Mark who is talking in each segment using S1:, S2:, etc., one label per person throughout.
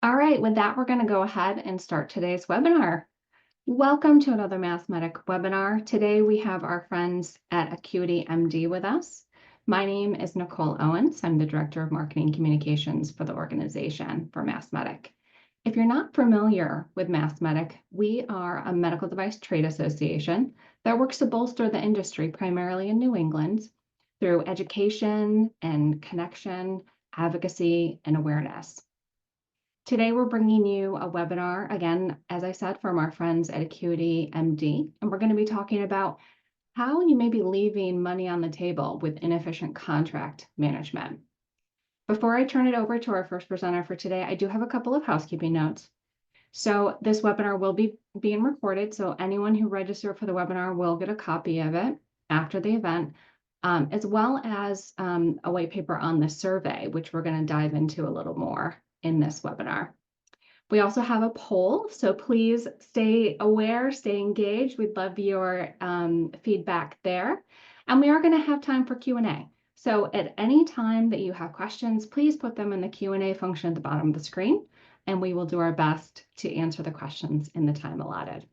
S1: All right, with that, we're going to go ahead and start today's webinar. Welcome to another MathMedic webinar. Today we have our friends at AcuityMD with us. My name is Nicole Owens. I'm the Director of Marketing Communications for the organization for MathMedic. If you're not familiar with MathMedic, we are a medical device trade association that works to bolster the industry primarily in New England through education and connection, advocacy, and awareness. Today, we're bringing you a webinar, again, as I said, from our friends at AcuityMD, and we're going to be talking about how you may be leaving money on the table with inefficient contract management. Before I turn it over to our first presenter for today, I do have a couple of housekeeping notes. So this webinar will be being recorded, so anyone who registered for the webinar will get a copy of it after the event, as well as a white paper on the survey, which we're going to dive into a little more in this webinar. We also have a poll, so please stay aware, stay engaged. We'd love your feedback there. And we are going to have time for Q&A. So at any time that you have questions, please put them in the Q&A function at the bottom of the screen, and we will do our best to answer the questions in the time allotted.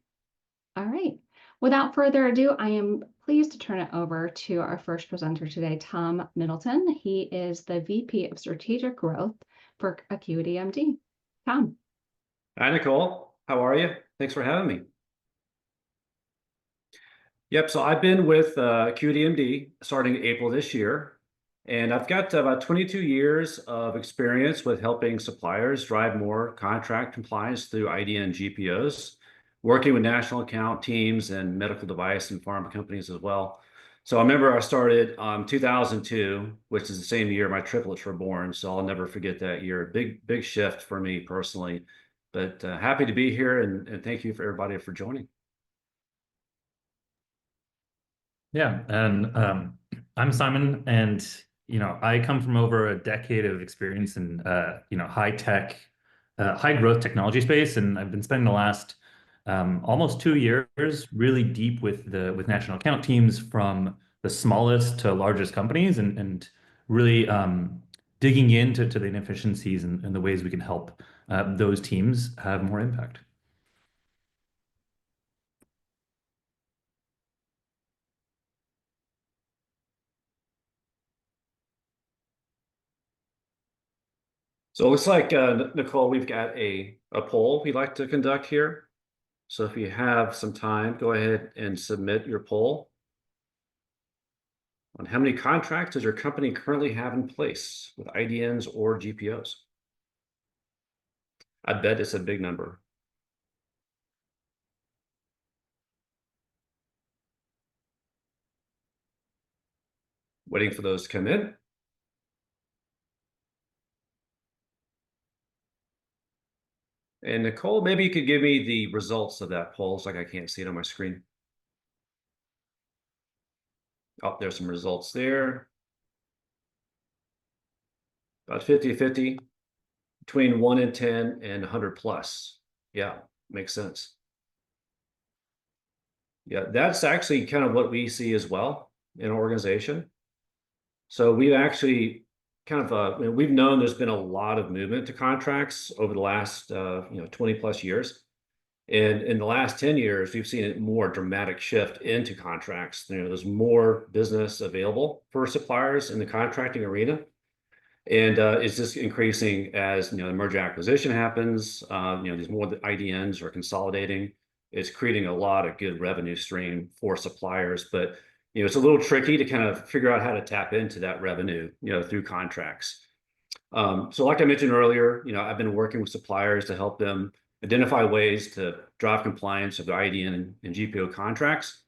S1: All right. Without further ado, I am pleased to turn it over to our first presenter today, Tom Middleton. He is the VP of Strategic Growth for AcuityMD. Tom.
S2: Hi, Nicole. How are you? Thanks for having me. Yep, so I've been with AcuityMD starting April this year, and I've got about 22 years of experience with helping suppliers drive more contract compliance through IDN and GPOs, working with national account teams and medical device and pharma companies as well. So I remember I started 2002, which is the same year my triplets were born, so I'll never forget that year. Big shift for me personally. But happy to be here, and thank you for everybody for joining.
S3: Yeah, and I'm Simon, and I come from over a decade of experience in high tech, high growth technology space, and I've been spending the last almost 2 years really deep with national account teams from the smallest to largest companies, and really digging into the inefficiencies and the ways we can help those teams have more impact.
S2: So it looks like, Nicole, we've got a poll we'd like to conduct here. So if you have some time, go ahead and submit your poll on how many contracts does your company currently have in place with IDNs or GPOs? I bet it's a big number. Waiting for those to come in. And Nicole, maybe you could give me the results of that poll, so I can't see it on my screen. Oh, there's some results there. About 50-50, between 1 and 10 and 100 plus. Yeah, makes sense. Yeah, that's actually kind of what we see as well in our organization. So we've actually kind of, we've known there's been a lot of movement to contracts over the last 20 plus years. And in the last 10 years, we've seen a more dramatic shift into contracts. There's more business available for suppliers in the contracting arena. And it's just increasing as the merger acquisition happens. There's more IDNs are consolidating. It's creating a lot of good revenue stream for suppliers, but it's a little tricky to kind of figure out how to tap into that revenue, through contracts. So like I mentioned earlier, I've been working with suppliers to help them identify ways to drive compliance of the IDN and GPO contracts.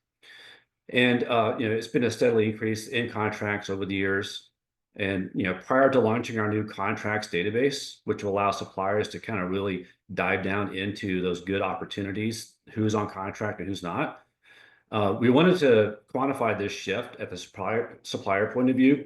S2: And it's been a steadily increase in contracts over the years. And prior to launching our new contracts database, which will allow suppliers to kind of really dive down into those good opportunities, who's on contract and who's not, we wanted to quantify this shift at the supplier point of view.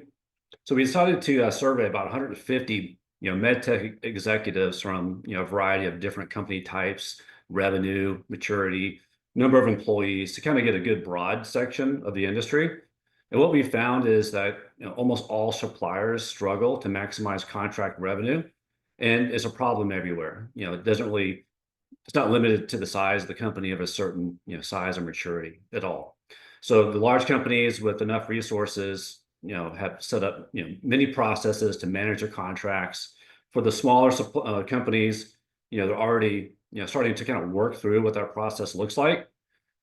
S2: So we decided to survey about 150 MedTech executives from a variety of different company types, revenue, maturity, number of employees, to kind of get a good broad section of the industry. And what we found is that almost all suppliers struggle to maximize contract revenue And it's a problem everywhere. It doesn't really, it's not limited to the size of the company of a certain, size or maturity at all. So the large companies with enough resources, have set up, many processes to manage their contracts. For the smaller companies, they're already, starting to kind of work through what that process looks like.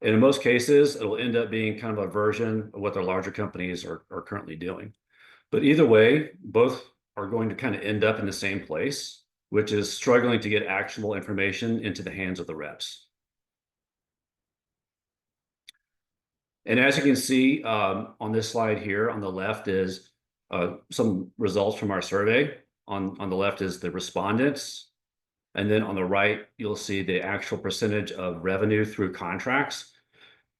S2: And in most cases, it'll end up being kind of a version of what their larger companies are currently doing. But either way, both are going to kind of end up in the same place, which is struggling to get actionable information into the hands of the reps. And as you can see on this slide here, on the left is some results from our survey. On the left is the respondents. And then on the right, you'll see the actual percentage of revenue through contracts.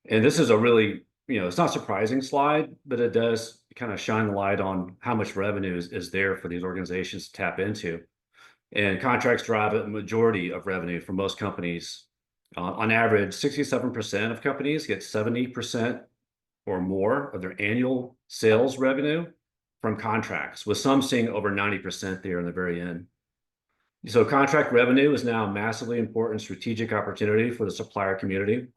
S2: And this is a really, it's not a surprising slide, but it does kind of shine the light on how much revenue is there for these organizations to tap into. And contracts drive a majority of revenue for most companies. On average, 67% of companies get 70% or more of their annual sales revenue from contracts, with some seeing over 90% there in the very end. So contract revenue is now a massively important strategic opportunity for the supplier community.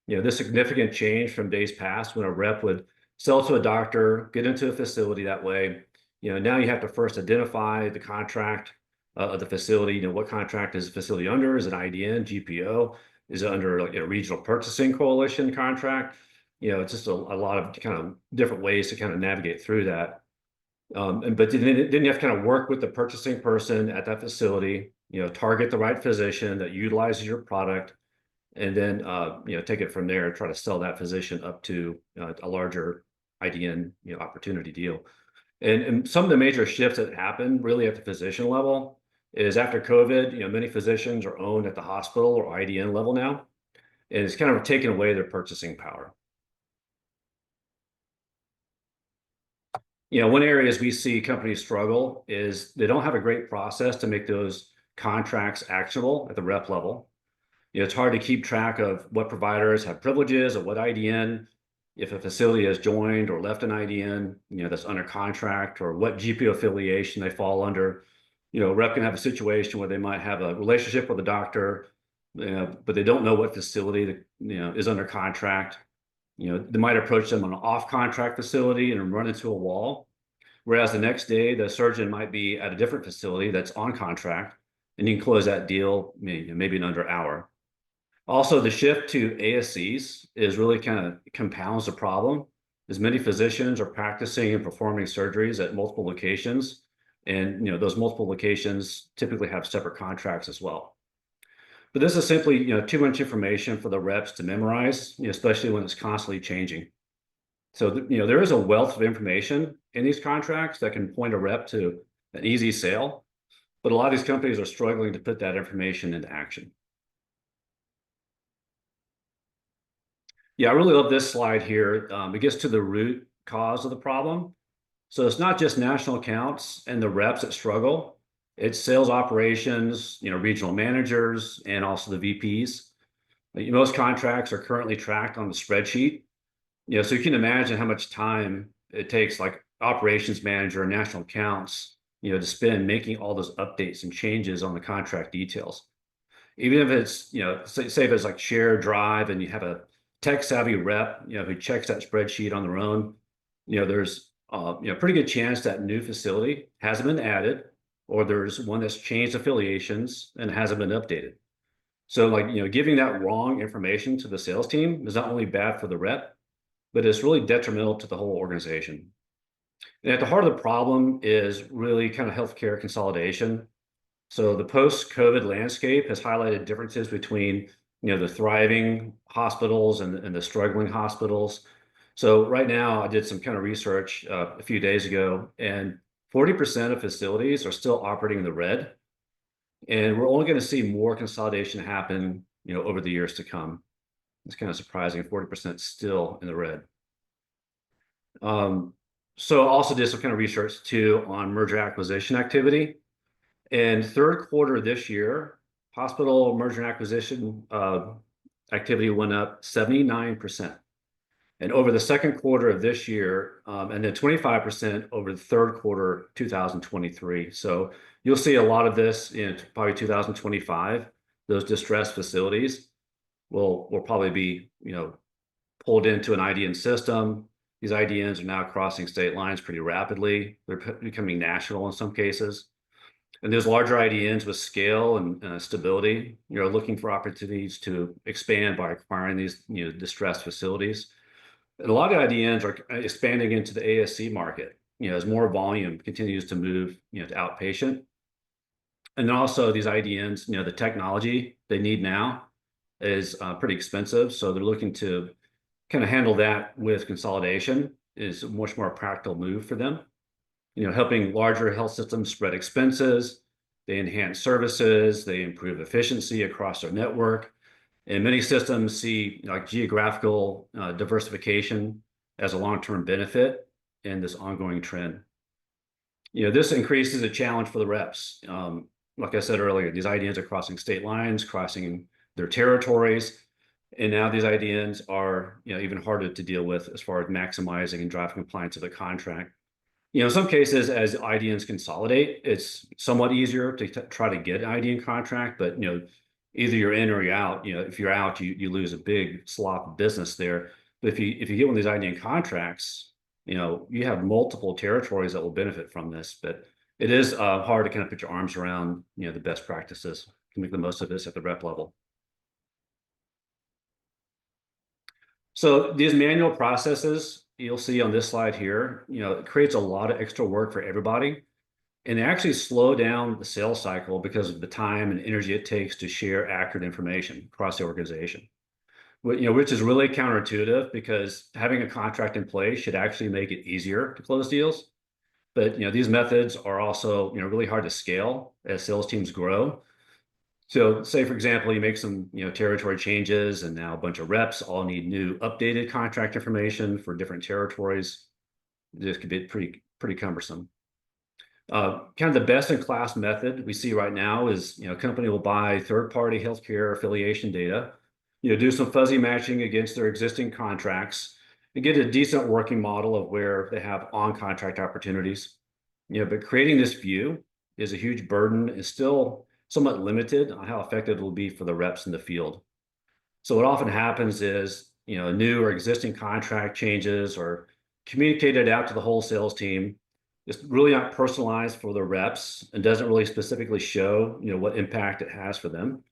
S2: This significant change from days past when a rep would sell to a doctor, get into a facility that way. Now you have to first identify the contract of the facility. What contract is the facility under? Is it IDN, GPO? Is it under like a regional purchasing coalition contract? It's just a lot of kind of different ways to kind of navigate through that. But then you have to kind of work with the purchasing person at that facility, target the right physician that utilizes your product, and then take it from there and try to sell that physician up to a larger IDN opportunity deal. And some of the major shifts that happen really at the physician level is after COVID, many physicians are owned at the hospital or IDN level now, and it's kind of taken away their purchasing power. One area we see companies struggle is they don't have a great process to make those contracts actionable at the rep level. It's hard to keep track of what providers have privileges or what IDN, if a facility has joined or left an IDN, that's under contract, or what GPO affiliation they fall under. Rep can have a situation where they might have a relationship with a doctor, but they don't know what facility is under contract. They might approach them on an off-contract facility and run into a wall, whereas the next day the surgeon might be at a different facility that's on contract, and you can close that deal maybe in under an hour. Also, the shift to ASCs is really kind of compounds the problem, as many physicians are practicing and performing surgeries at multiple locations, and those multiple locations typically have separate contracts as well. But this is simply, too much information for the reps to memorize, especially when it's constantly changing. So, there is a wealth of information in these contracts that can point a rep to an easy sale, but a lot of these companies are struggling to put that information into action. Yeah, I really love this slide here. It gets to the root cause of the problem. So it's not just national accounts and the reps that struggle. It's sales operations, regional managers, and also the VPs. Most contracts are currently tracked on the spreadsheet. So you can imagine how much time it takes, like operations manager and national accounts, to spend making all those updates and changes on the contract details. Even if it's, say if it's like shared drive and you have a tech-savvy rep, who checks that spreadsheet on their own, there's pretty good chance that new facility hasn't been added, or there's one that's changed affiliations and hasn't been updated. So giving that wrong information to the sales team is not only bad for the rep, but it's really detrimental to the whole organization. And at the heart of the problem is really kind of healthcare consolidation. So the post-COVID landscape has highlighted differences between, the thriving hospitals and the struggling hospitals. So right now I did some kind of research a few days ago, and 40% of facilities are still operating in the red. And we're only going to see more consolidation happen, over the years to come. It's kind of surprising, 40% still in the red. So I also did some kind of research too on merger acquisition activity. And third quarter this year, hospital merger and acquisition activity went up 79%. and over the second quarter of this year, and then 25% over the third quarter 2023. So you'll see a lot of this in probably 2025. Those distressed facilities will probably be, pulled into an IDN system. These IDNs are now crossing state lines pretty rapidly. They're becoming national in some cases. And there's larger IDNs with scale and stability, looking for opportunities to expand by acquiring these, distressed facilities. And a lot of IDNs are expanding into the ASC market, as more volume continues to move, to outpatient. And then also these IDNs, the technology they need now is pretty expensive. So they're looking to kind of handle that with consolidation is a much more practical move for them. Helping larger health systems spread expenses, they enhance services, they improve efficiency across their network. And many systems see like geographical diversification as a long-term benefit in this ongoing trend. This increases a challenge for the reps. Like I said earlier, these IDNs are crossing state lines, crossing their territories. And now these IDNs are even harder to deal with as far as maximizing and driving compliance of the contract. In some cases, as IDNs consolidate, it's somewhat easier to try to get an IDN contract, but either you're in or you're out. If you're out, you lose a big slot of business there. But if you get one of these IDN contracts, you have multiple territories that will benefit from this. But it is hard to kind of put your arms around the best practices to make the most of this at the rep level. So these manual processes you'll see on this slide here, it creates a lot of extra work for everybody. And they actually slow down the sales cycle because of the time and energy it takes to share accurate information across the organization. Which is really counterintuitive because having a contract in place should actually make it easier to close deals. But these methods are also really hard to scale as sales teams grow. So say, for example, you make some territory changes and now a bunch of reps all need new updated contract information for different territories. This could be pretty cumbersome. Kind of the best in class method we see right now is a company will buy third-party healthcare affiliation data, do some fuzzy matching against their existing contracts and get a decent working model of where they have on-contract opportunities. But creating this view is a huge burden. It's still somewhat limited on how effective it will be for the reps in the field. So what often happens is, a new or existing contract changes or communicated out to the whole sales team. It's really not personalized for the reps and doesn't really specifically show, what impact it has for them.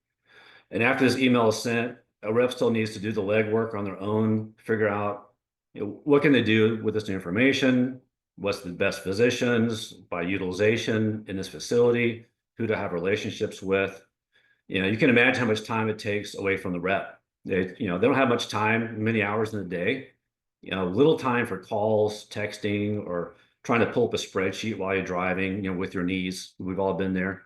S2: And after this email is sent, a rep still needs to do the legwork on their own, figure out, what can they do with this new information? What's the best physicians by utilization in this facility? Who to have relationships with. You can imagine how much time it takes away from the rep. They don't have much time, many hours in a day, little time for calls, texting, or trying to pull up a spreadsheet while you're driving, with your knees. We've all been there.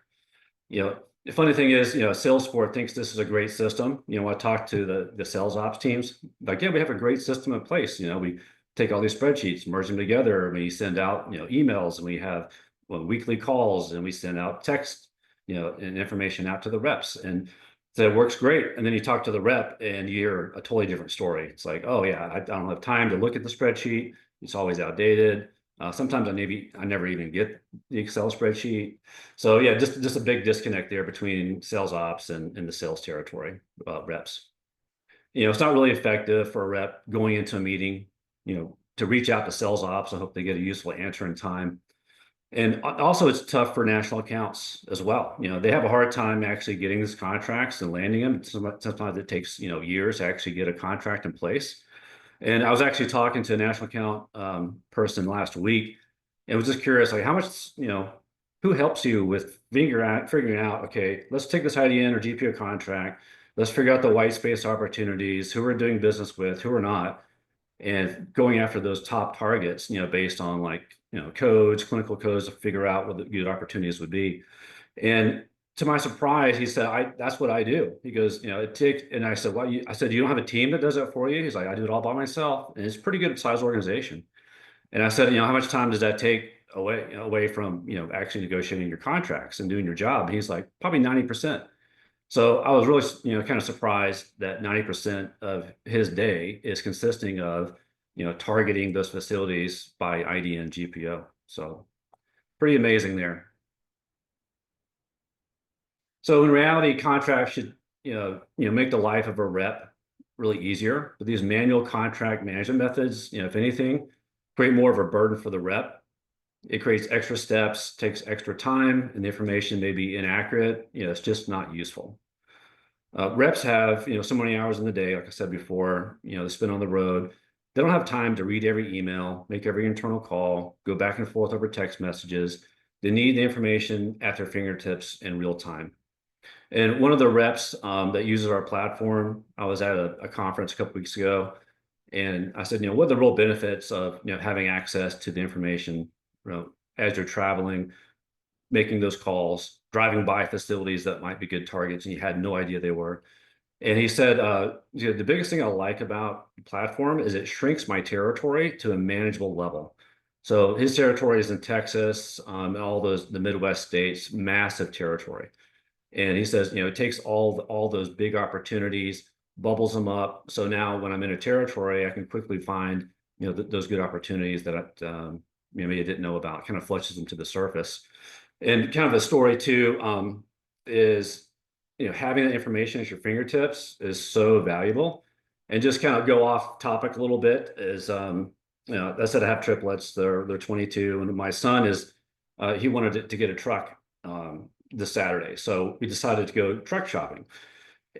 S2: The funny thing is, Salesforce thinks this is a great system. I talk to the sales ops teams, like, yeah, we have a great system in place. We take all these spreadsheets, merge them together, and we send out, emails, and we have weekly calls, and we send out text, and information out to the reps, and so it works great. And then you talk to the rep, and you hear a totally different story. It's like, oh yeah, I don't have time to look at the spreadsheet. It's always outdated. Sometimes I never even get the Excel spreadsheet. So yeah, just a big disconnect there between sales ops and the sales territory reps. It's not really effective for a rep going into a meeting, to reach out to sales ops. I hope they get a useful answer in time. And also it's tough for national accounts as well. They have a hard time actually getting these contracts and landing them. Sometimes it takes, years to actually get a contract in place. And I was actually talking to a national account person last week and was just curious, like how much, who helps you with figuring out, okay, let's take this IDN or GPO contract. Let's figure out the white space opportunities, who we're doing business with, who we're not, and going after those top targets, based on like, codes, clinical codes to figure out what the good opportunities would be. And to my surprise, he said, that's what I do. He goes, it takes, and I said, I said, you don't have a team that does that for you? He's like, I do it all by myself. And it's a pretty good size organization. And I said, how much time does that take away from, actually negotiating your contracts and doing your job? And he's like, probably 90%. So I was really, kind of surprised that 90% of his day is consisting of targeting those facilities by ID and GPO. So pretty amazing there. So in reality, contracts should, make the life of a rep really easier. But these manual contract management methods, if anything, create more of a burden for the rep. It creates extra steps, takes extra time, and the information may be inaccurate. It's just not useful. Reps have, so many hours in the day, like I said before, they spend on the road. They don't have time to read every email, make every internal call, go back and forth over text messages. They need the information at their fingertips in real time. And one of the reps that uses our platform, I was at a conference a couple weeks ago, and I said, what are the real benefits of having access to the information as you're traveling, making those calls, driving by facilities that might be good targets, and you had no idea they were. And he said, the biggest thing I like about the platform is it shrinks my territory to a manageable level. So his territory is in Texas, all the Midwest states, massive territory. And he says, it takes all those big opportunities, bubbles them up. So now when I'm in a territory, I can quickly find, those good opportunities that maybe I didn't know about, kind of flushes them to the surface. And kind of a story too is, having that information at your fingertips is so valuable. And just kind of go off topic a little bit is, I said I have triplets. They're 22, and my son is, he wanted to get a truck this Saturday. So we decided to go truck shopping.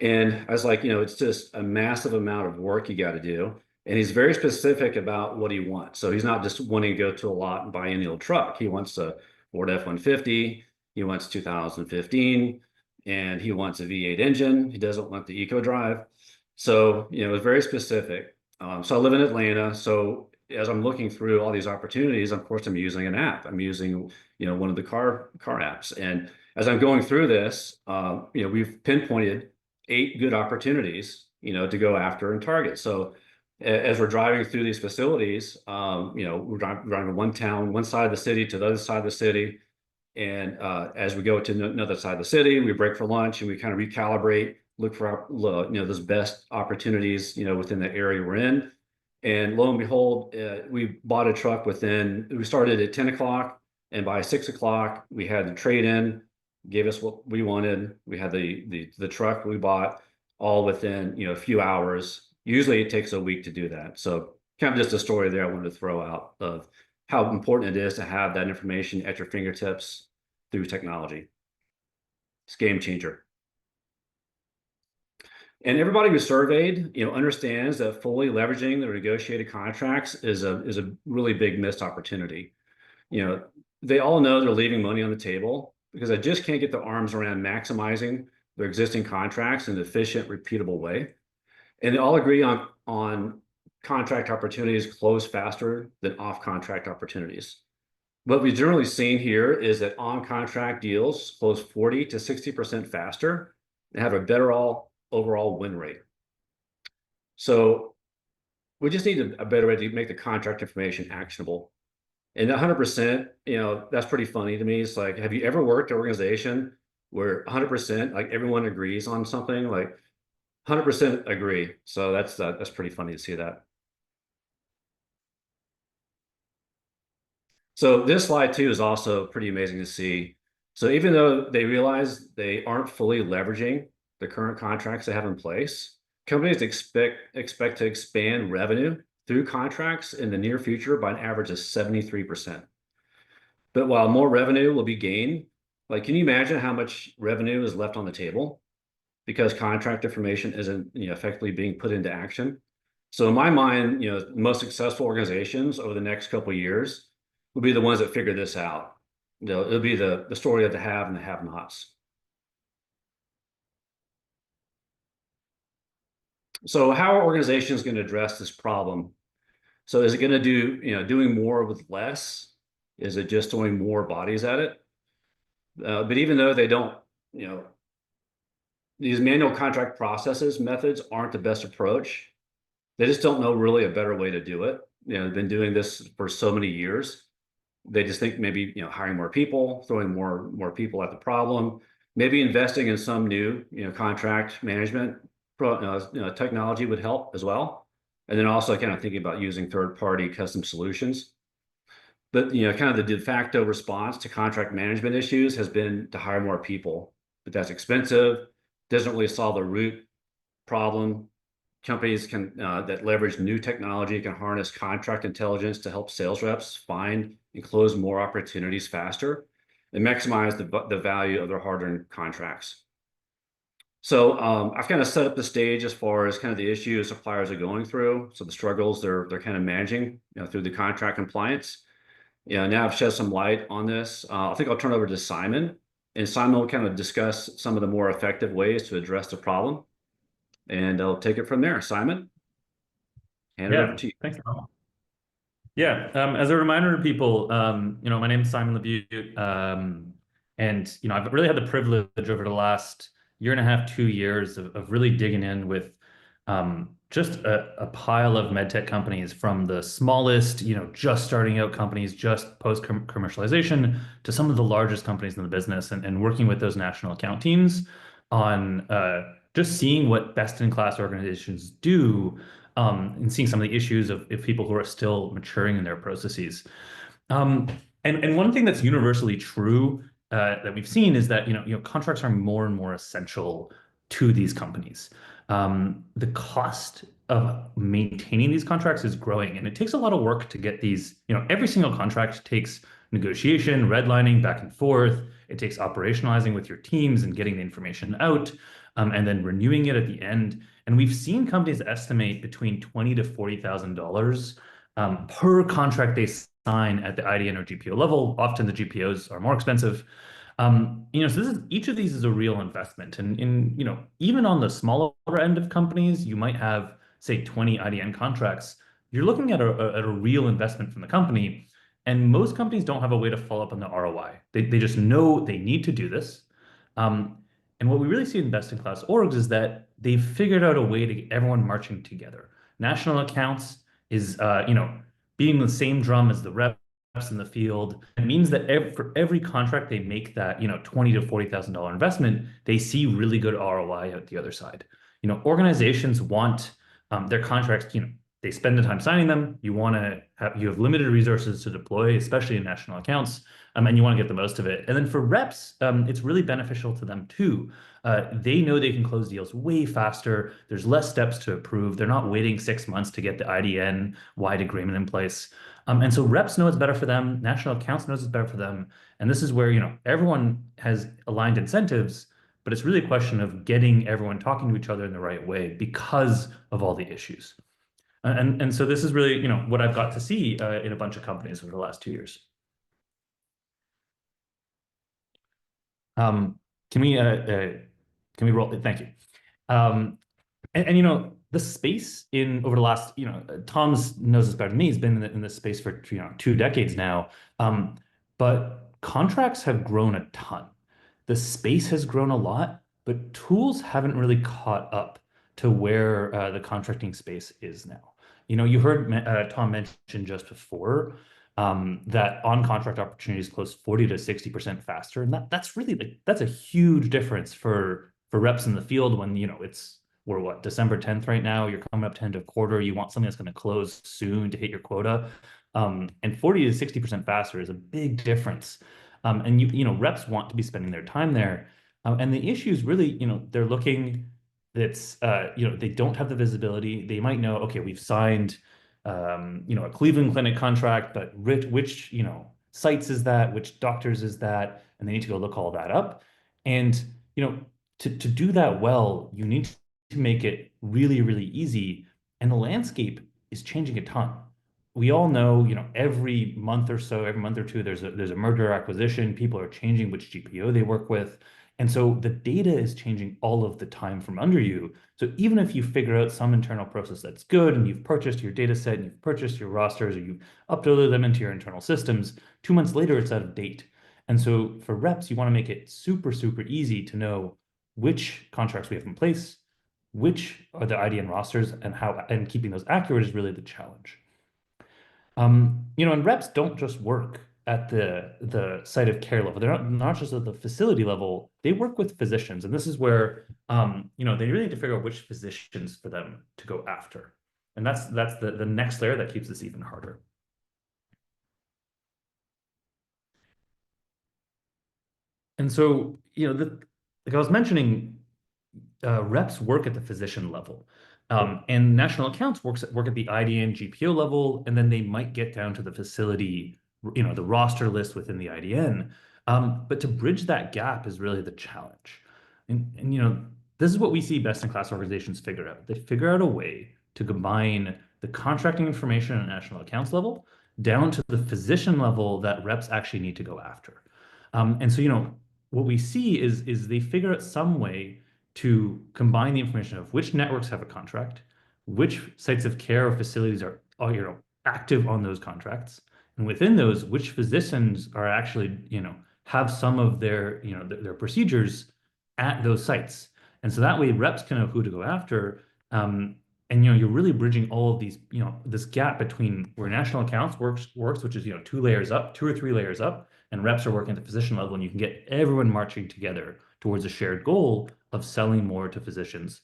S2: And I was like, it's just a massive amount of work you got to do. And he's very specific about what he wants. So he's not just wanting to go to a lot and buy any old truck. He wants a Ford F-150. He wants 2015, and he wants a V8 engine. He doesn't want the EcoDrive. So, it's very specific. So I live in Atlanta. So as I'm looking through all these opportunities, of course, I'm using an app. I'm using, one of the car apps. And as I'm going through this, we've pinpointed 8 good opportunities, to go after and target. So as we're driving through these facilities, we're driving one side of the city to the other side of the city. And as we go to another side of the city, we break for lunch and we kind of recalibrate, look for those best opportunities, within the area we're in. And lo and behold, we bought a truck we started at 10 o'clock, and by 6 o'clock, we had the trade-in, gave us what we wanted. We had the truck we bought all within, a few hours. Usually it takes a week to do that. So kind of just a story there I wanted to throw out of how important it is to have that information at your fingertips through technology. It's a game changer. And everybody who surveyed, understands that fully leveraging the negotiated contracts is a really big missed opportunity. They all know they're leaving money on the table because they just can't get their arms around maximizing their existing contracts in an efficient, repeatable way. And they all agree on contract opportunities close faster than off-contract opportunities. What we've generally seen here is that on-contract deals close 40 to 60% faster and have a better overall win rate. So we just need a better way to make the contract information actionable. And 100%, that's pretty funny to me. It's like, have you ever worked at an organization where 100%, like everyone agrees on something, like 100% agree? So that's pretty funny to see that. So this slide too is also pretty amazing to see. So even though they realize they aren't fully leveraging the current contracts they have in place, companies expect to expand revenue through contracts in the near future by an average of 73%. But while more revenue will be gained, like, can you imagine how much revenue is left on the table because contract information isn't effectively being put into action? So in my mind, the most successful organizations over the next couple of years will be the ones that figure this out. It'll be the story of the have and the have-nots. So how are organizations going to address this problem? So is it going to do, doing more with less? Is it just throwing more bodies at it? But even though they don't, these manual contract processes methods aren't the best approach. They just don't know really a better way to do it. They've been doing this for so many years. They just think maybe, hiring more people, throwing more people at the problem, maybe investing in some new, contract management technology would help as well. And then also kind of thinking about using third-party custom solutions. But, you know, kind of the de facto response to contract management issues has been to hire more people, but that's expensive, doesn't really solve the root problem. Companies can that leverage new technology can harness contract intelligence to help sales reps find and close more opportunities faster and maximize the value of their hard-earned contracts. So I've kind of set up the stage as far as kind of the issues suppliers are going through. So the struggles they're kind of managing, you know, through the contract compliance. Yeah, now I've shed some light on this. I think I'll turn over to Simon, and Simon will kind of discuss some of the more effective ways to address the problem, and I'll take it from there. Simon, hand it over
S3: Yeah,
S2: to you.
S3: thanks, Tom. Yeah, as a reminder to people, you know, my name is Simon Labute, and you know, I've really had the privilege over the last year and a half, 2 years of really digging in with just a pile of medtech companies, from the smallest, you know, just starting out companies, just post commercialization, to some of the largest companies in the business, and working with those national account teams on just seeing what best-in-class organizations do, and seeing some of the issues of people who are still maturing in their processes. And one thing that's universally true that we've seen is that contracts are more and more essential to these companies. The cost of maintaining these contracts is growing, and it takes a lot of work to get these. Every single contract takes negotiation, redlining, back and forth. It takes operationalizing with your teams and getting the information out, and then renewing it at the end. And we've seen companies estimate between $20,000 to $40,000 per contract they sign at the IDN or GPO level. Often the GPOs are more expensive. So each of these is a real investment. And even on the smaller end of companies, you might have, say, 20 IDN contracts. You're looking at a real investment from the company. And most companies don't have a way to follow up on the ROI. They just know they need to do this. And what we really see in best-in-class orgs is that they've figured out a way to get everyone marching together. National accounts is, being the same drum as the reps in the field. It means that for every contract they make that, $20,000 to $40,000 investment, they see really good ROI out the other side. Organizations want their contracts, they spend the time signing them. You have limited resources to deploy, especially in national accounts, and you want to get the most of it. And then for reps, it's really beneficial to them too. They know they can close deals way faster. There's less steps to approve. They're not waiting 6 months to get the IDN wide agreement in place. And so reps know it's better for them. National accounts knows it's better for them. And this is where, everyone has aligned incentives, but it's really a question of getting everyone talking to each other in the right way because of all the issues. And so this is really, what I've got to see in a bunch of companies over the last 2 years. Can we roll? Thank you. The space over the last, Tom's knows this better than me. He's been in this space for 2 decades now. But contracts have grown a ton. The space has grown a lot, but tools haven't really caught up to where the contracting space is now. You heard Tom mention just before that on-contract opportunities close 40 to 60% faster, and that's a huge difference for reps in the field when we're December 10th right now. You're coming up to end of quarter. You want something that's going to close soon to hit your quota, and 40 to 60% faster is a big difference. And reps want to be spending their time there, and the issue is really they're looking. That's they don't have the visibility. They might know, okay, we've signed a Cleveland Clinic contract, but which sites is that, which doctors is that, and they need to go look all that up. And to do that well, you need to make it really, really easy. And the landscape is changing a ton. We all know, every month or so, every month or two, there's a merger or acquisition. People are changing which GPO they work with. And so the data is changing all of the time from under you. So even if you figure out some internal process that's good, and you've purchased your data set, and you've purchased your rosters, or you've uploaded them into your internal systems, 2 months later, it's out of date. And so for reps, you want to make it super, super easy to know which contracts we have in place, which are the IDN rosters, and keeping those accurate is really the challenge. And reps don't just work at the site of care level. They're not just at the facility level. They work with physicians, and this is where they really need to figure out which physicians for them to go after. And that's the next layer that keeps this even harder. And so, like I was mentioning, reps work at the physician level. And national accounts work at the IDN GPO level, and then they might get down to the facility, the roster list within the IDN. But to bridge that gap is really the challenge. And this is what we see best-in-class organizations figure out. They figure out a way to combine the contracting information at national accounts level down to the physician level that reps actually need to go after. And so, what we see is they figure out some way to combine the information of which networks have a contract, which sites of care or facilities are active on those contracts, and within those, which physicians are actually have some of their their procedures at those sites. And so that way reps can know who to go after. And you're really bridging all of these, this gap between where national accounts works, which is 2 or 3 layers up, and reps are working at the physician level, and you can get everyone marching together towards a shared goal of selling more to physicians,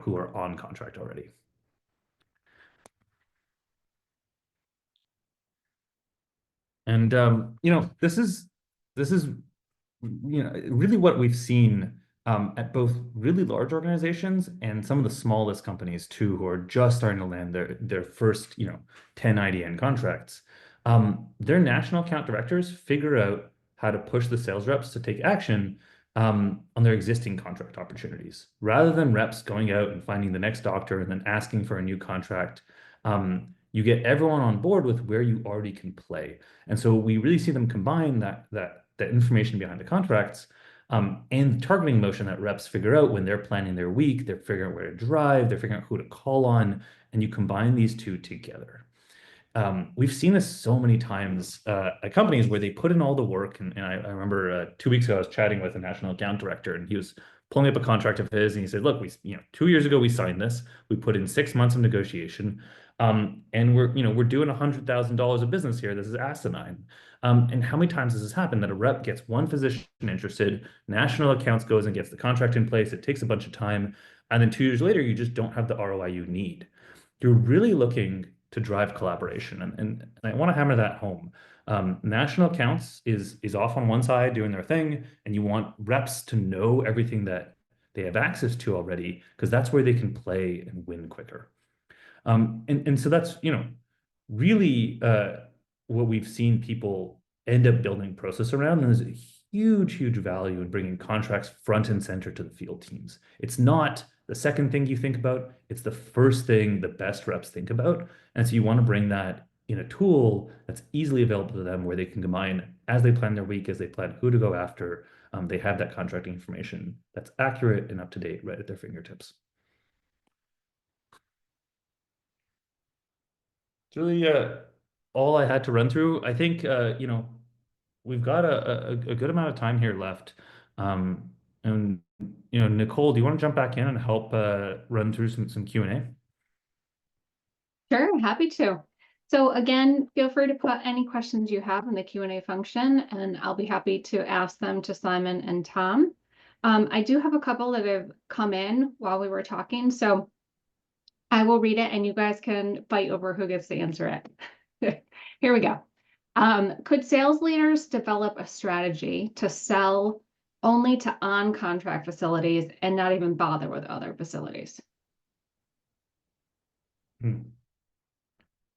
S3: who are on contract already. And this is really what we've seen at both really large organizations and some of the smallest companies too, who are just starting to land their first 10 IDN contracts. Their national account directors figure out how to push the sales reps to take action on their existing contract opportunities, rather than reps going out and finding the next doctor and then asking for a new contract. You get everyone on board with where you already can play. And so we really see them combine that information behind the contracts and the targeting motion that reps figure out when they're planning their week. They're figuring out where to drive, they're figuring out who to call on, and you combine these two together. We've seen this so many times at companies where they put in all the work. And I remember 2 weeks ago, I was chatting with a national account director, and he was pulling up a contract of his, and he said, "Look, 2 years ago we signed this. We put in 6 months of negotiation, and we're doing $100,000 of business here. This is asinine." And how many times has this happened that a rep gets one physician interested, national accounts goes and gets the contract in place, it takes a bunch of time, and then 2 years later you just don't have the ROI you need. You're really looking to drive collaboration, and I want to hammer that home. National accounts is off on one side doing their thing, and you want reps to know everything that they have access to already, because that's where they can play and win quicker. And so that's really what we've seen people end up building process around. And there's a huge value in bringing contracts front and center to the field teams. It's not the second thing you think about, it's the first thing the best reps think about. And so you want to bring that in a tool that's easily available to them, where they can combine as they plan their week, as they plan who to go after. They have that contracting information that's accurate and up to date right at their fingertips. It's really all I had to run through. I think we've got a good amount of time here left. And Nicole, do you want to jump back in and help run through some Q&A?
S1: Sure, happy to. So again, feel free to put any questions you have in the Q&A function, and I'll be happy to ask them to Simon and Tom. I do have a couple that have come in while we were talking, so I will read it and you guys can fight over who gets to answer it. Here we go. Could sales leaders develop a strategy to sell only to on-contract facilities and not even bother with other facilities?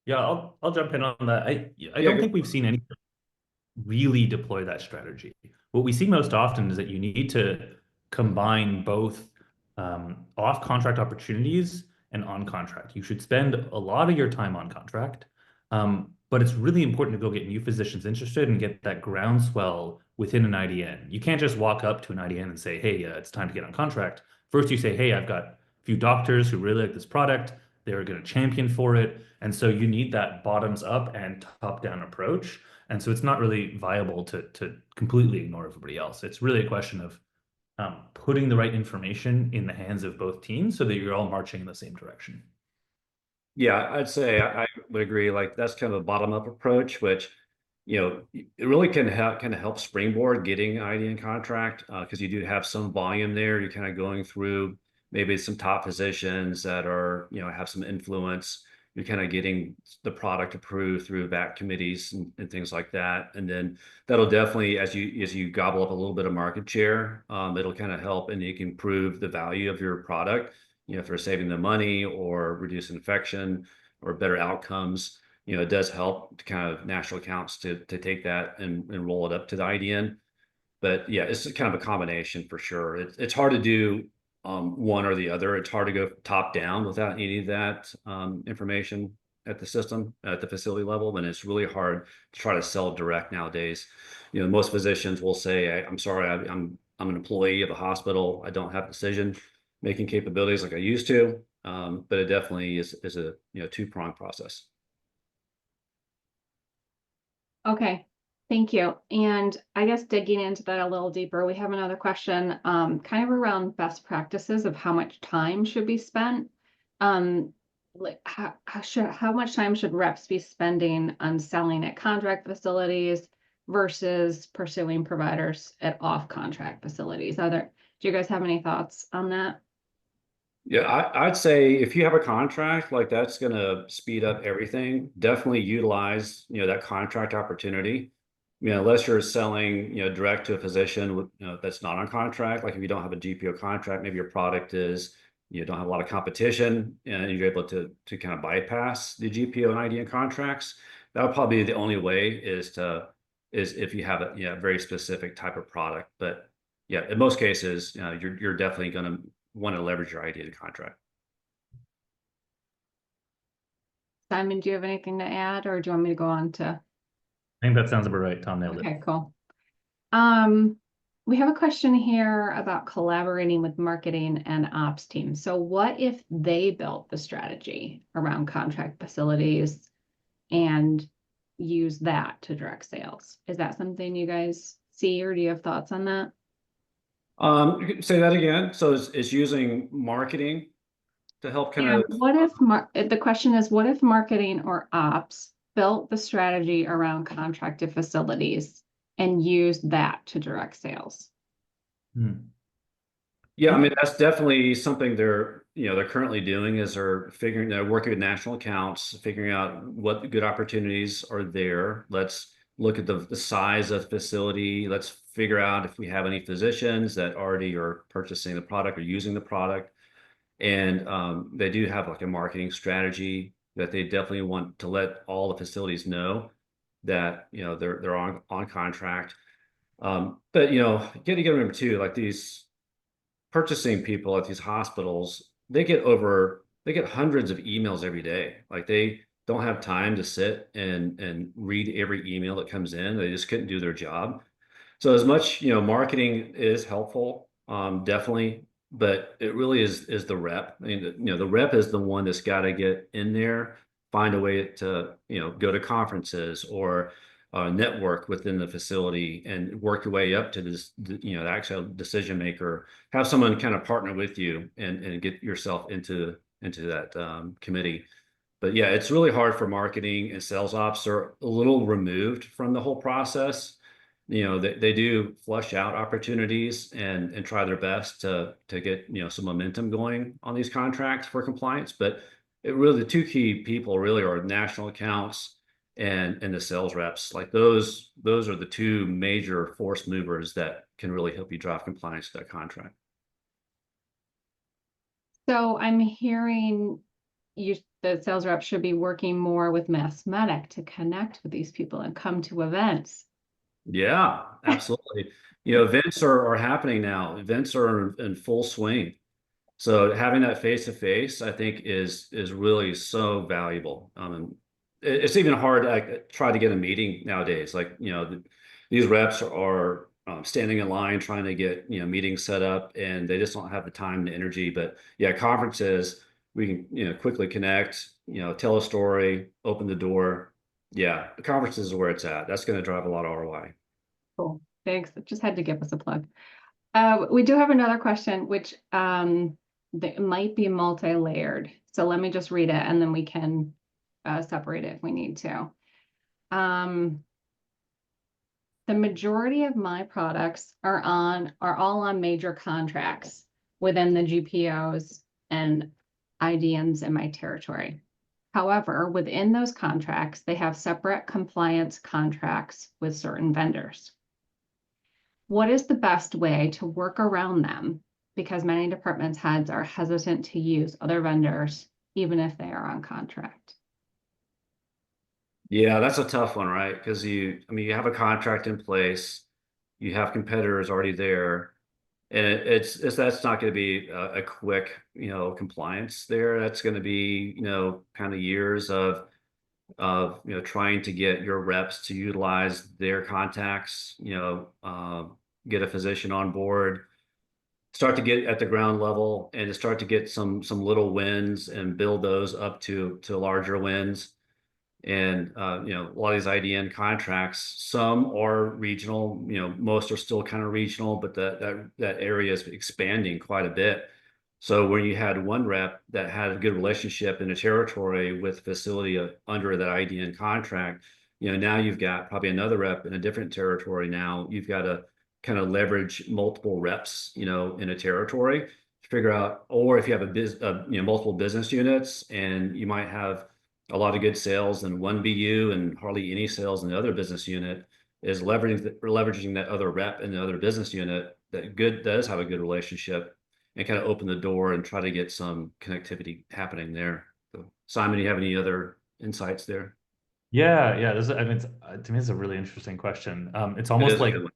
S3: Yeah, I'll jump in on that. I don't think we've seen any really deploy that strategy. What we see most often is that you need to combine both off-contract opportunities and on contract. You should spend a lot of your time on contract, but it's really important to go get new physicians interested and get that groundswell within an IDN. You can't just walk up to an IDN and say, "Hey, it's time to get on contract." First, you say, "Hey, I've got a few doctors who really like this product. They're going to champion for it." And so you need that bottoms up and top down approach. And so it's not really viable to completely ignore everybody else. It's really a question of putting the right information in the hands of both teams so that you're all marching in the same direction.
S2: Yeah, I'd say I would agree. Like, that's kind of a bottom-up approach, which it really can help springboard getting IDN contract, because you do have some volume there. You're kind of going through maybe some top physicians that are have some influence. you're kind of getting the product approved through VAC committees and things like that. And then that'll definitely, as you gobble up a little bit of market share, it'll kind of help, and you can prove the value of your product. If they're saving the money or reduce infection or better outcomes, it does help to kind of national accounts to take that and roll it up to the IDN. But yeah, it's kind of a combination for sure. It's hard to do one or the other. It's hard to go top down without any of that information at the system, at the facility level. And it's really hard to try to sell direct nowadays. Most physicians will say, I'm sorry, I'm an employee of a hospital. I don't have decision making capabilities like I used to. But it definitely is a two-pronged process.
S1: Okay, thank you. And I guess digging into that a little deeper, we have another question kind of around best practices of how much time should be spent. Like how much time should reps be spending on selling at contract facilities versus pursuing providers at off-contract facilities? Do you guys have any thoughts on that?
S2: Yeah, I'd say if you have a contract, like that's going to speed up everything. Definitely utilize, that contract opportunity. Unless you're selling, direct to a physician with, that's not on contract. Like if you don't have a GPO contract, maybe your product is, you don't have a lot of competition and you're able to kind of bypass the GPO and IDN contracts. That would probably be the only way is if you have a very specific type of product. But yeah, in most cases, you're definitely going to want to leverage your IDN contract.
S1: Simon, do you have anything to add, or do you want me to go on to?
S3: I think that sounds about right. Tom nailed it.
S1: Okay, cool. We have a question here about collaborating with marketing and ops teams. So what if they built the strategy around contract facilities and use that to direct sales? Is that something you guys see, or do you have thoughts on that?
S2: Say that again. So it's using marketing to help kind of.
S1: What if the question is, what if marketing or ops built the strategy around contracted facilities and used that to direct sales?
S2: Yeah, I mean, that's definitely something they're currently doing is they're working with national accounts, figuring out what good opportunities are there. Let's look at the size of the facility. Let's figure out if we have any physicians that already are purchasing the product or using the product. And they do have like a marketing strategy that they definitely want to let all the facilities know that they're on contract. But you got to remember too, like these purchasing people at these hospitals, they get hundreds of emails every day. Like they don't have time to sit and read every email that comes in. They just couldn't do their job. So as much, marketing is helpful, definitely, but it really is the rep. I mean, the rep is the one that's got to get in there, find a way to, go to conferences or network within the facility and work your way up to this, the actual decision maker. Have someone kind of partner with you and get yourself into that committee. But yeah, it's really hard for marketing and sales ops are a little removed from the whole process. They do flush out opportunities and try their best to get, some momentum going on these contracts for compliance. But it really, the two key people really are national accounts and the sales reps. Like those are the two major force movers that can really help you drive compliance to that contract.
S1: So I'm hearing the sales rep should be working more with MedTech to connect with these people and come to events.
S2: Yeah, absolutely. Events are happening now. Events are in full swing. So having that face to face, I think, is really so valuable. It's even hard to try to get a meeting nowadays. Like these reps are standing in line trying to get meetings set up, and they just don't have the time and the energy. But yeah, conferences we can quickly connect, tell a story, open the door. Yeah, the conferences is where it's at. That's going to drive a lot of ROI.
S1: Cool. Thanks. Just had to give us a plug. We do have another question, which that might be multi-layered. So let me just read it and then we can separate it if we need to. The majority of my products are all on major contracts within the GPOs and IDNs in my territory. However, within those contracts, they have separate compliance contracts with certain vendors. What is the best way to work around them? Because many department heads are hesitant to use other vendors, even if they are on contract.
S2: Yeah, that's a tough one, right? Because you have a contract in place, you have competitors already there, and it's that's not going to be a quick, compliance there. That's going to be, kind of years of trying to get your reps to utilize their contacts, get a physician on board, start to get at the ground level, and to start to get some little wins and build those up to larger wins. And a lot of these IDN contracts, some are regional, most are still kind of regional, but that area is expanding quite a bit. So when you had one rep that had a good relationship in a territory with facility under that IDN contract, now you've got probably another rep in a different territory. Now you've got to kind of leverage multiple reps, in a territory to figure out, or if you have multiple business units, and you might have a lot of good sales in one BU and hardly any sales in the other business unit, is leveraging that other rep in the other business unit that does have a good relationship, and kind of open the door and try to get some connectivity happening there. So, Simon, do you have any other insights there?
S3: Yeah. To me, it's a really interesting question. It's
S2: It
S3: almost
S2: is a
S3: like,
S2: good one.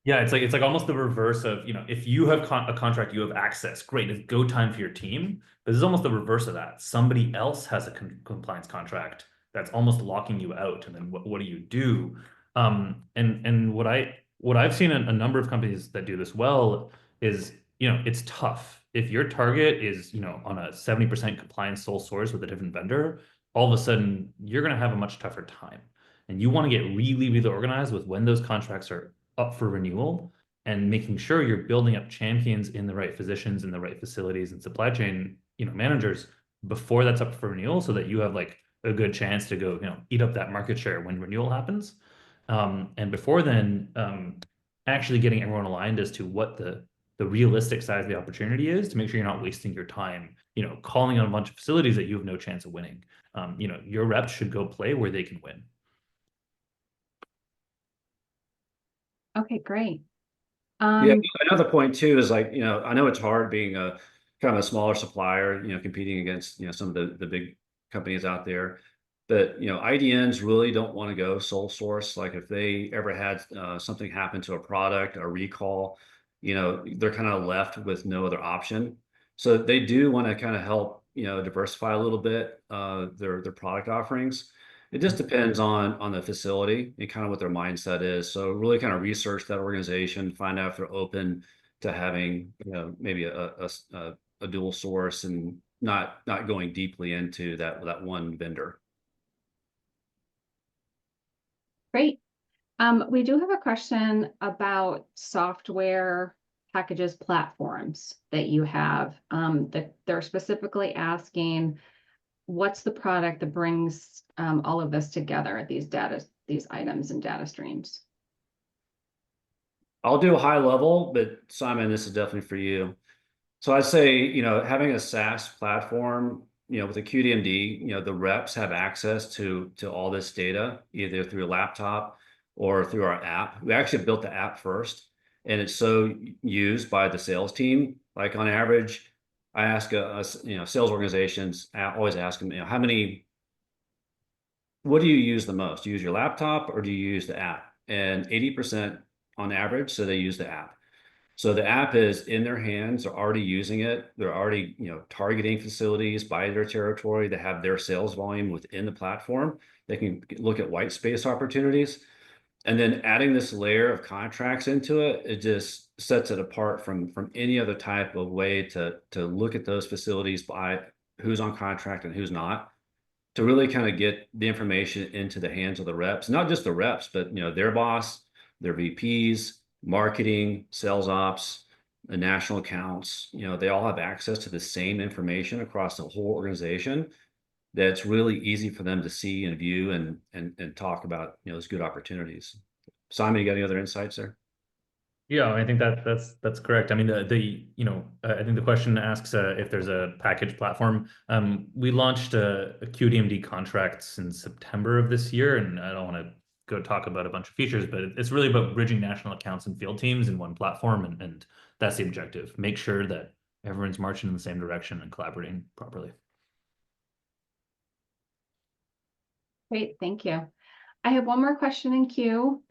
S3: yeah, it's like almost the reverse of, if you have a contract, you have access. Great, it's go time for your team. But this is almost the reverse of that. Somebody else has a compliance contract that's almost locking you out. And then what do you do? And what I've seen a number of companies that do this well is, it's tough. If your target is, on a 70% compliance sole source with a different vendor, all of a sudden you're going to have a much tougher time. And you want to get really, really organized with when those contracts are up for renewal, and making sure you're building up champions in the right physicians, in the right facilities and supply chain, managers before that's up for renewal, so that you have like a good chance to go, eat up that market share when renewal happens. And before then, actually getting everyone aligned as to what the realistic size of the opportunity is, to make sure you're not wasting your time, calling on a bunch of facilities that you have no chance of winning. Your reps should go play where they can win.
S1: Okay, great.
S2: Yeah, another point too is, like, I know it's hard being a kind of a smaller supplier, competing against, some of the big companies out there. But, IDNs really don't want to go sole source. Like, if they ever had something happen to a product, a recall, they're kind of left with no other option. So they do want to kind of help, diversify a little bit their product offerings. It just depends on the facility and kind of what their mindset is. So really kind of research that organization, find out if they're open to having, maybe a dual source, and not going deeply into that one vendor.
S1: Great. We do have a question about software packages, platforms that you have. That they're specifically asking, what's the product that brings all of this together, these items and data streams?
S2: I'll do a high level, but Simon, this is definitely for you. So I'd say, having a SaaS platform, with AcuityMD, the reps have access to all this data, either through a laptop or through our app. We actually built the app first, and it's so used by the sales team. Like, on average, I ask sales organizations, I always ask them, what do you use the most? Do you use your laptop or do you use the app? And 80% on average, so they use the app. So the app is in their hands. They're already using it. They're already, targeting facilities by their territory. They have their sales volume within the platform. They can look at white space opportunities. And then adding this layer of contracts into it, it just sets it apart from any other type of way to look at those facilities by who's on contract and who's not, to really kind of get the information into the hands of the reps, not just the reps, but, their boss, their VPs, marketing, sales ops, the national accounts. They all have access to the same information across the whole organization. That's really easy for them to see and view and talk about, those good opportunities. Simon, you got any other insights there?
S3: Yeah, I think that's correct. I mean, I think the question asks if there's a package platform. We launched a AcuityMD contracts in September of this year, and I don't want to go talk about a bunch of features, but it's really about bridging national accounts and field teams in one platform, and that's the objective. Make sure that everyone's marching in the same direction and collaborating properly.
S1: Great, thank you. I have one more question in queue.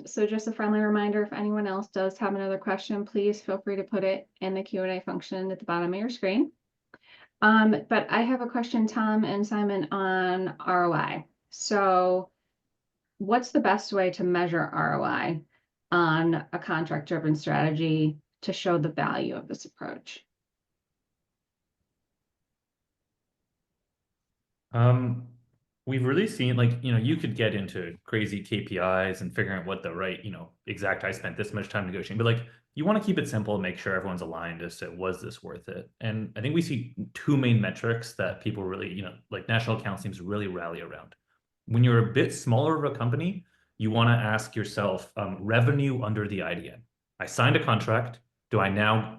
S1: So just a friendly reminder, if anyone else does have another question, please feel free to put it in the Q&A function at the bottom of your screen. But I have a question, Tom and Simon, on ROI. So what's the best way to measure ROI on a contract-driven strategy to show the value of this approach?
S3: We've really seen, like, you could get into crazy KPIs and figuring out what the right, exact, I spent this much time negotiating, but like, you want to keep it simple and make sure everyone's aligned as to, was this worth it? And I think we see two main metrics that people really, like national accounts teams really rally around. When you're a bit smaller of a company, you want to ask yourself, revenue under the IDN. I signed a contract. Do I now,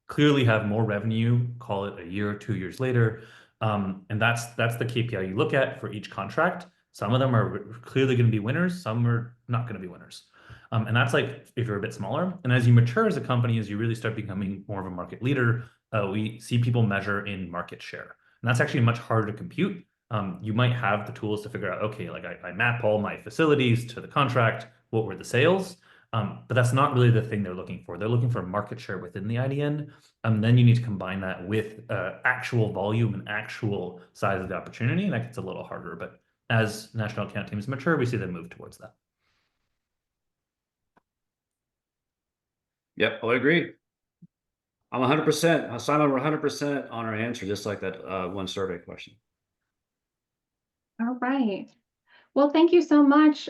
S3: clearly have more revenue, call it a year or 2 years later? And that's the KPI you look at for each contract. Some of them are clearly going to be winners. Some are not going to be winners. And that's like if you're a bit smaller. And as you mature as a company, as you really start becoming more of a market leader, we see people measure in market share. And that's actually much harder to compute. You might have the tools to figure out, okay, like I map all my facilities to the contract. What were the sales? But that's not really the thing they're looking for. They're looking for market share within the IDN. Then you need to combine that with actual volume and actual size of the opportunity, and that gets a little harder. But as national account teams mature, we see them move towards that.
S2: Yep, I agree. I'm 100%. Simon, we're 100% on our answer, just like that one survey question.
S1: All right. Well, thank you so much.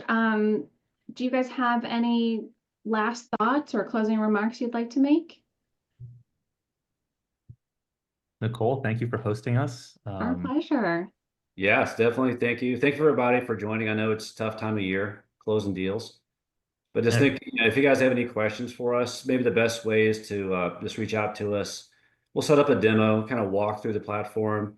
S1: Do you guys have any last thoughts or closing remarks you'd like to make?
S3: Nicole, thank you for hosting us.
S1: Our pleasure.
S2: Yes, definitely. Thank you. Thank you everybody for joining. I know it's a tough time of year, closing deals. But just think, if you guys have any questions for us, maybe the best way is to just reach out to us. We'll set up a demo, kind of walk through the platform,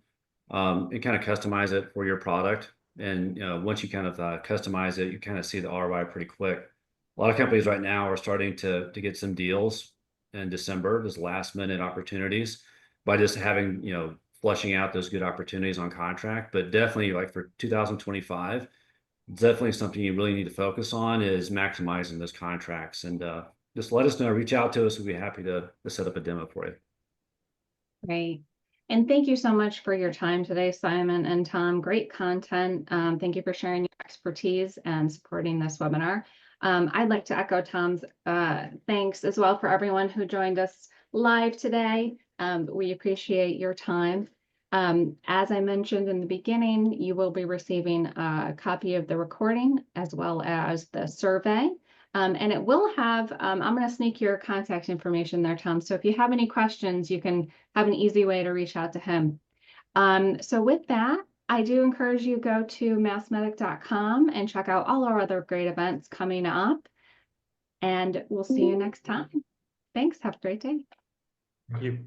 S2: and kind of customize it for your product. And once you kind of customize it, you kind of see the ROI pretty quick. A lot of companies right now are starting to get some deals in December, those last minute opportunities, by just having, flushing out those good opportunities on contract. But definitely, like for 2025, definitely something you really need to focus on is maximizing those contracts. And just let us know, reach out to us. We'll be happy to set up a demo for you.
S1: Great. And thank you so much for your time today, Simon and Tom. Great content. Thank you for sharing your expertise and supporting this webinar. I'd like to echo Tom's thanks as well for everyone who joined us live today. We appreciate your time. As I mentioned in the beginning, you will be receiving a copy of the recording as well as the survey. And it will have, I'm going to sneak your contact information there, Tom. So if you have any questions, you can have an easy way to reach out to him. So with that, I do encourage you to go to massmedic.com and check out all our other great events coming up. And we'll see you next time. Thanks. Have a great day.
S3: Thank you.